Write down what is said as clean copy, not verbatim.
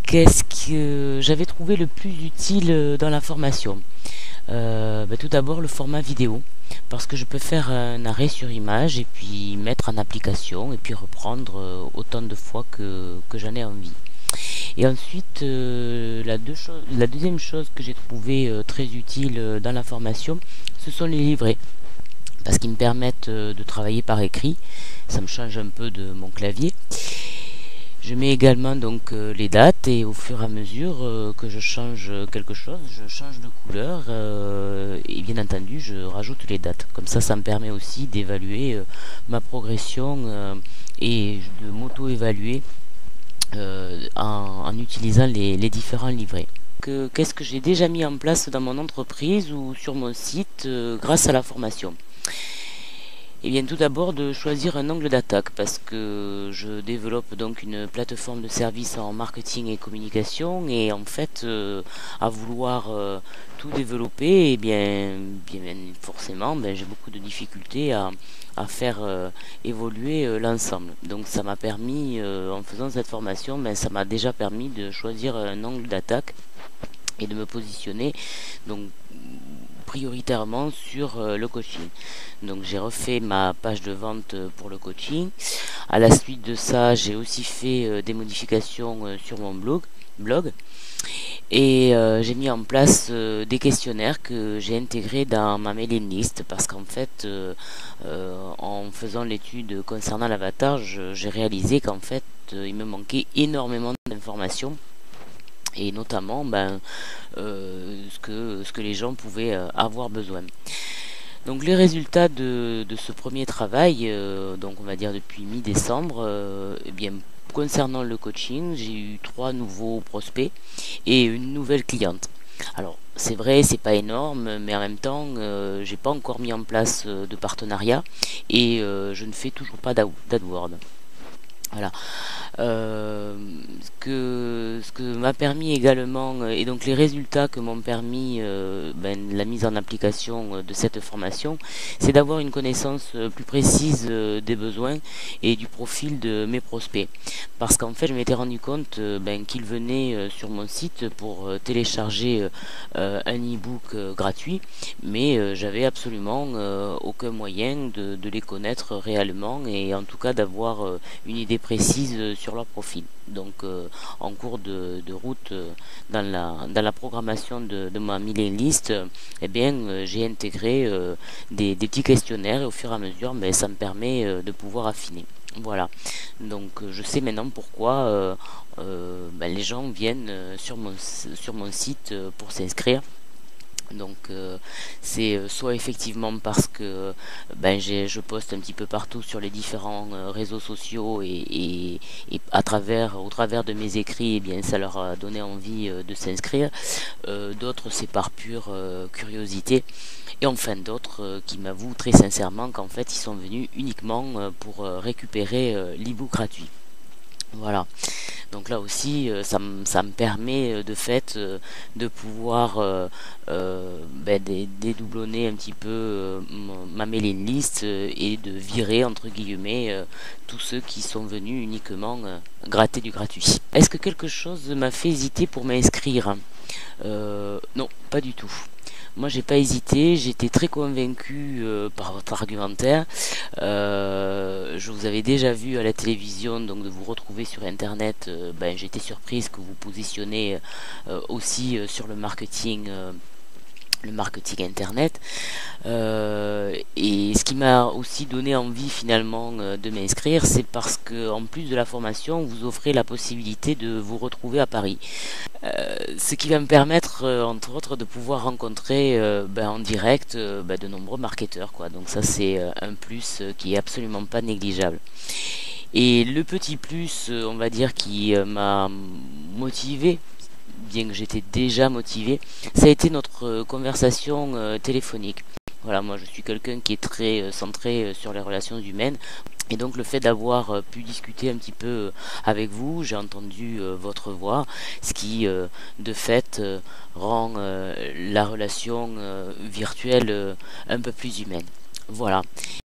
Qu'est-ce que j'avais trouvé le plus utile dans la formation? Tout d'abord le format vidéo, parce que je peux faire un arrêt sur image et puis mettre en application et puis reprendre autant de fois que j'en ai envie. Et ensuite, la deuxième chose que j'ai trouvé très utile dans la formation, ce sont les livrets, parce qu'ils me permettent de travailler par écrit. Ça me change un peu de mon clavier. Je mets également donc les dates et au fur et à mesure que je change quelque chose, je change de couleur et bien entendu je rajoute les dates. Comme ça me permet aussi d'évaluer ma progression et de m'auto-évaluer en utilisant les différents livrets. Qu'est-ce que j'ai déjà mis en place dans mon entreprise ou sur mon site grâce à la formation? Et bien tout d'abord de choisir un angle d'attaque parce que je développe donc une plateforme de services en marketing et communication et en fait à vouloir tout développer et bien forcément j'ai beaucoup de difficultés à faire évoluer l'ensemble. Donc ça m'a permis en faisant cette formation ça m'a déjà permis de choisir un angle d'attaque et de me positionner donc prioritairement sur le coaching. Donc j'ai refait ma page de vente pour le coaching. À la suite de ça, j'ai aussi fait des modifications sur mon blog et j'ai mis en place des questionnaires que j'ai intégrés dans ma mailing list parce qu'en fait en faisant l'étude concernant l'avatar, j'ai réalisé qu'en fait il me manquait énormément d'informations et notamment ce que les gens pouvaient avoir besoin. Donc les résultats de ce premier travail, donc on va dire depuis mi-décembre, concernant le coaching, j'ai eu 3 nouveaux prospects et une nouvelle cliente. Alors c'est vrai, c'est pas énorme, mais en même temps, j'ai pas encore mis en place de partenariat et je ne fais toujours pas d'AdWords. Voilà. Ce que m'a permis également, et donc les résultats que m'ont permis la mise en application de cette formation, c'est d'avoir une connaissance plus précise des besoins et du profil de mes prospects. Parce qu'en fait, je m'étais rendu compte qu'ils venaient sur mon site pour télécharger un e-book gratuit, mais j'avais absolument aucun moyen de les connaître réellement et en tout cas d'avoir une idée précise sur leur profil. Donc en cours de route dans la programmation de ma mailing list, j'ai intégré des petits questionnaires et au fur et à mesure ça me permet de pouvoir affiner. Voilà, donc je sais maintenant pourquoi les gens viennent sur mon site pour s'inscrire. Donc c'est soit effectivement parce que je poste un petit peu partout sur les différents réseaux sociaux et au travers de mes écrits, ça leur a donné envie de s'inscrire. D'autres c'est par pure curiosité. Et enfin d'autres qui m'avouent très sincèrement qu'en fait ils sont venus uniquement pour récupérer l'e-book gratuit. Voilà. Donc là aussi, ça me permet de fait de pouvoir dédoublonner un petit peu ma mailing list et de virer entre guillemets tous ceux qui sont venus uniquement gratter du gratuit. Est-ce que quelque chose m'a fait hésiter pour m'inscrire? Non, pas du tout. Moi, j'ai pas hésité, j'étais très convaincu par votre argumentaire. Je vous avais déjà vu à la télévision, donc de vous retrouver sur Internet. J'étais surprise que vous positionnez aussi sur le marketing internet et ce qui m'a aussi donné envie finalement de m'inscrire, c'est parce que en plus de la formation vous offrez la possibilité de vous retrouver à Paris, ce qui va me permettre entre autres de pouvoir rencontrer en direct de nombreux marketeurs quoi. Donc ça c'est un plus qui est absolument pas négligeable. Et le petit plus on va dire qui m'a motivé, bien que j'étais déjà motivé, ça a été notre conversation téléphonique. Voilà, moi je suis quelqu'un qui est très centré sur les relations humaines. Et donc le fait d'avoir pu discuter un petit peu avec vous, j'ai entendu votre voix, ce qui de fait rend la relation virtuelle un peu plus humaine. Voilà.